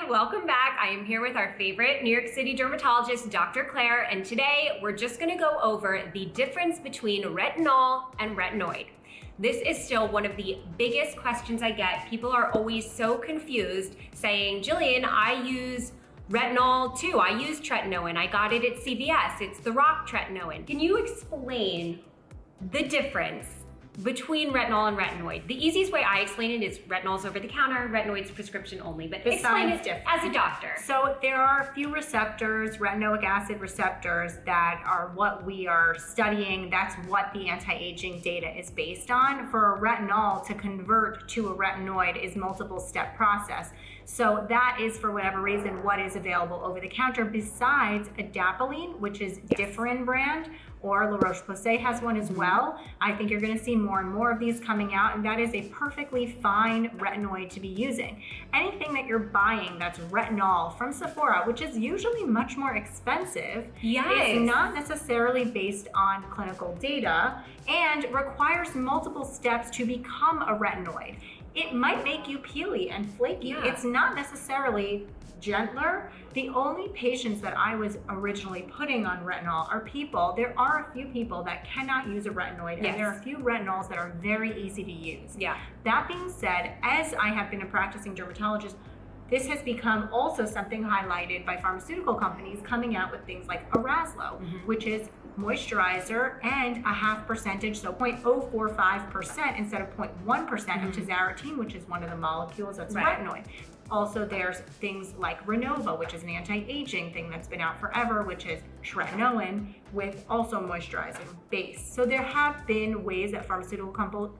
welcome back. I am here with our favorite New York City dermatologist, Dr. Claire, and today we're just gonna go over the difference between retinol and retinoid. This is still one of the biggest questions I get. People are always so confused saying, Jillian, I use retinol too. I use tretinoin. I got it at CVS. It's the Rock tretinoin. Can you explain the difference between retinol and retinoid? The easiest way I explain it is retinol's over the counter, retinoid's prescription only, but explain it as a doctor. So there are a few receptors, retinoic acid receptors, that are what we are studying. That's what the anti-aging data is based on. For a retinol to convert to a retinoid is multiple step process. So that is, for whatever reason, what is available over the counter besides adapalene, which is different brand, or La Roche-Posay has one as well. I think you're gonna see more and more of these coming out, and that is a perfectly fine retinoid to be using. Anything that you're buying that's retinol from Sephora, which is usually much more expensive, is not necessarily based on clinical data and requires multiple steps to become a retinoid. It might make you peely and flaky. It's not necessarily gentler. The only patients that I was originally putting on retinol are people, there are a few people that cannot use a retinoid, and there are a few retinols that are very easy to use. That being said, as I have been a practicing dermatologist, this has become also something highlighted by pharmaceutical companies coming out with things like Araslo, which is moisturizer and a half percentage, so 0.045% instead of 0.1% of tazarotene, which is one of the molecules that's retinoid. Also, there's things like Renova, which is an anti-aging thing that's been out forever, which is tretinoin with also moisturizing base. So there have been ways that pharmaceutical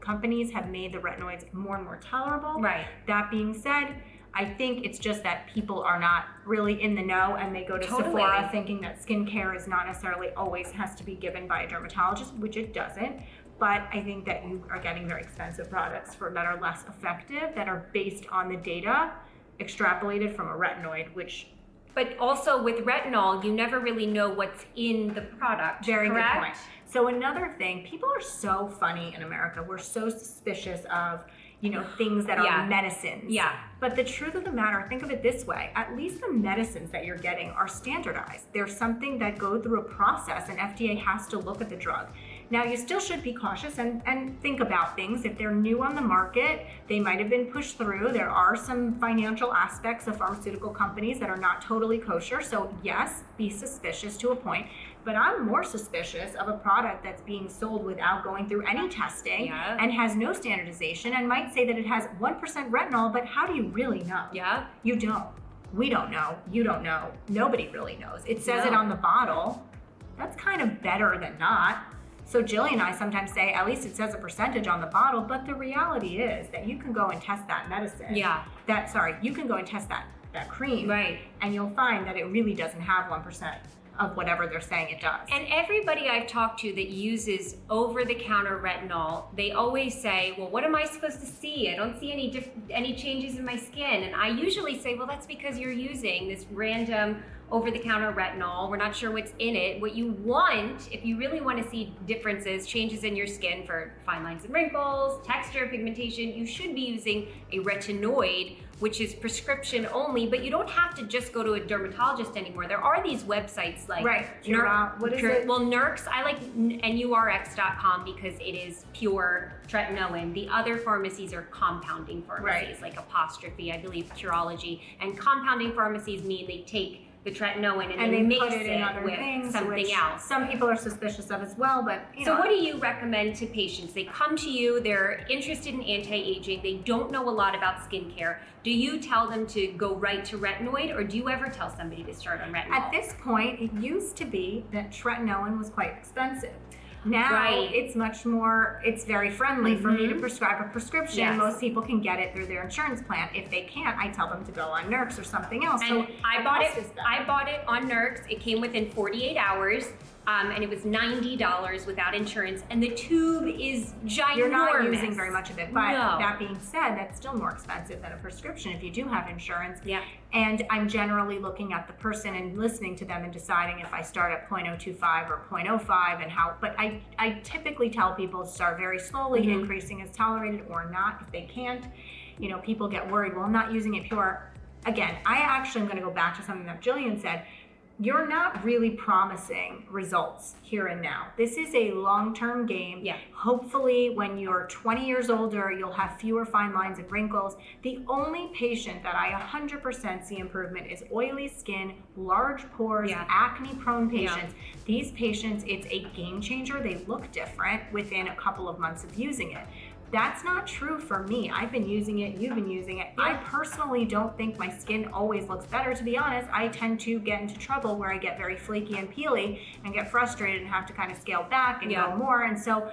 companies have made the retinoids more and more tolerable. That being said, I think it's just that people are not really in the know, and they go to Sephora thinking that skincare is not necessarily always has to be given by a dermatologist, which it doesn't. But I think that you are getting very expensive products that are less effective, that are based on the data extrapolated from a retinoid, But also with retinol, you never really know what's in the product, Very good point. So another thing, people are so funny in America. We're so suspicious of, things that are medicines. But the truth of the matter, think of it this way, at least the medicines that you're getting are standardized. They're something that go through a process, and FDA has to look at the drug. Now, you still should be cautious and think about things. If they're new on the market, they might have been pushed through. There are some financial aspects of pharmaceutical companies that are not totally kosher. So yes, be suspicious to a point. But I'm more suspicious of a product that's being sold without going through any testing and has no standardization, and might say that it has 1% retinol, but how do you really know? You don't. We don't know. You don't know. Nobody really knows. It says it on the bottle. That's kind of better than not. So Jillian and I sometimes say, at least it says a percentage on the bottle, but the reality is that you can go and test that medicine. You can go and test that cream. And you'll find that it really doesn't have 1% of whatever they're saying it does. And everybody I've talked to that uses over-the-counter retinol, they always say, well, what am I supposed to see? I don't see any changes in my skin. And I usually say, well, that's because you're using this random over-the-counter retinol. We're not sure what's in it. What you want, if you really want to see differences, changes in your skin for fine lines and wrinkles, texture, pigmentation, you should be using a retinoid, which is prescription only, but you don't have to just go to a dermatologist anymore. There are these websites like Nurx. I like NURX.com because it is pure tretinoin. The other pharmacies are compounding pharmacies, like Apostrophe, I believe Curology. And compounding pharmacies mean they take the tretinoin and they mix it in other things, something else. Some people are suspicious of as well, but So what do you recommend to patients? They come to you, they're interested in anti-aging, they don't know a lot about skincare. Do you tell them to go right to retinoid, or do you ever tell somebody to start on retinol? At this point, it used to be that tretinoin was quite expensive. Now it's much more, it's very friendly for me to prescribe a prescription. Most people can get it through their insurance plan. If they can't, I tell them to go on Nurx or something else. And so I bought it on Nurx. It came within 48 hours. And it was $90 without insurance, and the tube is ginormous. You're not using very much of it, but that being said, that's still more expensive than a prescription if you do have insurance. And I'm generally looking at the person and listening to them and deciding if I start at 0.025 or 0.05 and how, but I typically tell people to start very slowly, increasing as tolerated or not if they can't. People get worried, well, I'm not using it pure. again, I actually am going to go back to something that Jillian said. You're not really promising results here and now. This is a long-term game. Yeah. Hopefully, when you're 20 years older, you'll have fewer fine lines and wrinkles. The only patient that I 100% see improvement is oily skin, large pores, acne-prone patients. These patients, it's a game changer. They look different within a couple of months of using it. That's not true for me. I've been using it, you've been using it. I personally don't think my skin always looks better. To be honest, I tend to get into trouble where I get very flaky and peely and get frustrated and have to kind of scale back and go more. And so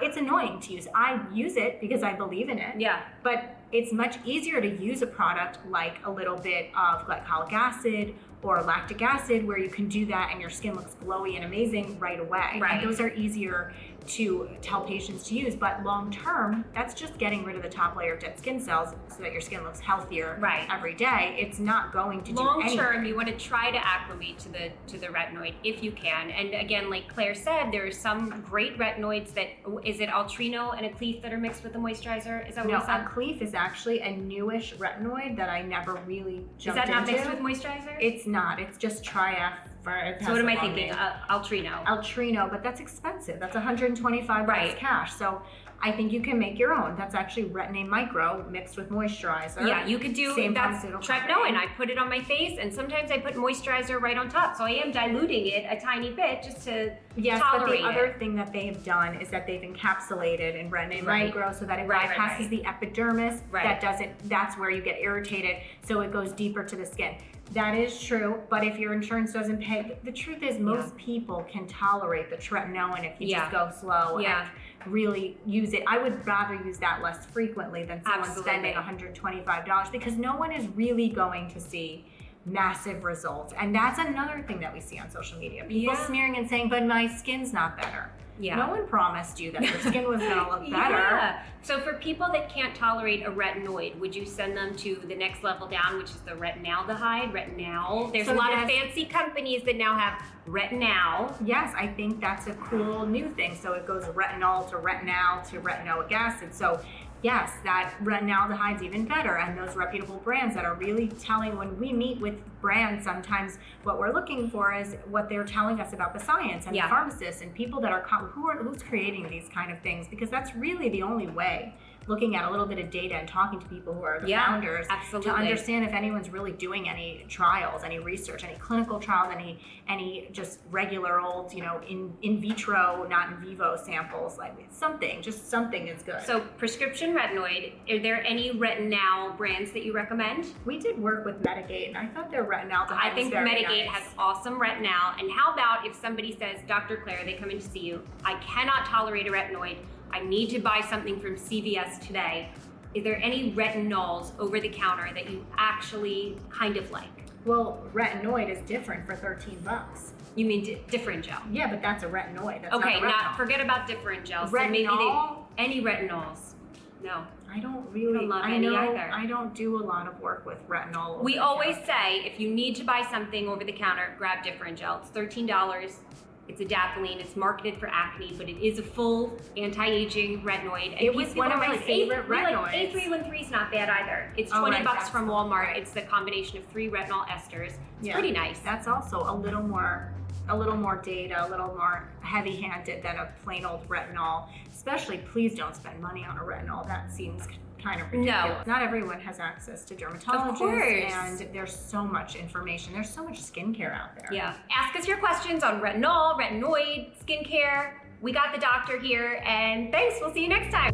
it's annoying to use. I use it because I believe in it. Yeah. But it's much easier to use a product like a little bit of glycolic acid or lactic acid, where you can do that and your skin looks glowy and amazing right away. Right. And those are easier to tell patients to use, but long term, that's just getting rid of the top layer of dead skin cells so that your skin looks healthier every day. It's not going to do anything. Long term, you want to try to acclimate to the retinoid if you can. And again, like Claire said, there are some great retinoids that, is it Altrino and Acleef that are mixed with the moisturizer? Is that what you said? No, Acleef is actually a newish retinoid that I never really jumped into. Is that not mixed with moisturizer? It's not. It's just Triaf. So what am I thinking? Altrino. Altrino, but that's expensive. That's $125 cash. So I think you can make your own. That's actually Retin-A Micro mixed with moisturizer. Yeah, you could do that's tretinoin. I put it on my face, and sometimes I put moisturizer right on top. So I am diluting it a tiny bit just to tolerate but the other thing that they have done is that they've encapsulated in Retin-A Micro so that it bypasses the epidermis. That's where you get irritated, so it goes deeper to the skin. That is true, but if your insurance doesn't pay, the truth is most people can tolerate the tretinoin if you just go slow and really use it. I would rather use that less frequently than someone spending $125 because no one is really going to see massive results. And that's another thing that we see on social media. People smearing and saying, but my skin's not better. Yeah. No one promised you that your skin was going to look better. So for people that can't tolerate a retinoid, would you send them to the next level down, which is the retinaldehyde, retinol? There's a lot of fancy companies that now have retinol. Yes, I think that's a cool new thing. So it goes retinol to retinal to retinoic acid. So yes, that retinaldehyde's even better, and those reputable brands that are really telling, when we meet with brands, sometimes what we're looking for is what they're telling us about the science and the pharmacists and people that are who's creating these kind of things, because that's really the only way. Looking at a little bit of data and talking to people who are the founders to understand if anyone's really doing any trials, any research, any clinical trials, any just regular old, in vitro, not in vivo samples, like something is good. So prescription retinoid, are there any retinol brands that you recommend? We did work with Medigate, and I thought their retinol I think Medigate has awesome retinol. And how about if somebody says, Dr. Claire, they come in to see you, I cannot tolerate a retinoid, I need to buy something from CVS today. Is there any retinols over the counter that you actually kind of like? Well, retinoid is different for $13. You mean different gel? Yeah, but that's a retinoid. That's forget about different gels. Retinol? So maybe any retinols? No. I don't really love any either. I don't do a lot of work with retinol. We always say if you need to buy something over the counter, grab different gel. It's $13. It's adapalene. It's marketed for acne, but it is a full anti-aging retinoid. And it was one of my favorite retinoids. A313 is not bad either. It's $20 from Walmart. It's the combination of 3 retinol esters. It's pretty nice. That's also a little more data, a little more heavy-handed than a plain old retinol. Especially, please don't spend money on a retinol. That seems kind of ridiculous. No. Not everyone has access to dermatologists, and there's so much information. There's so much skincare out there. Yeah. Ask us your questions on retinol, retinoid, skincare. We got the doctor here, and thanks. We'll see you next time.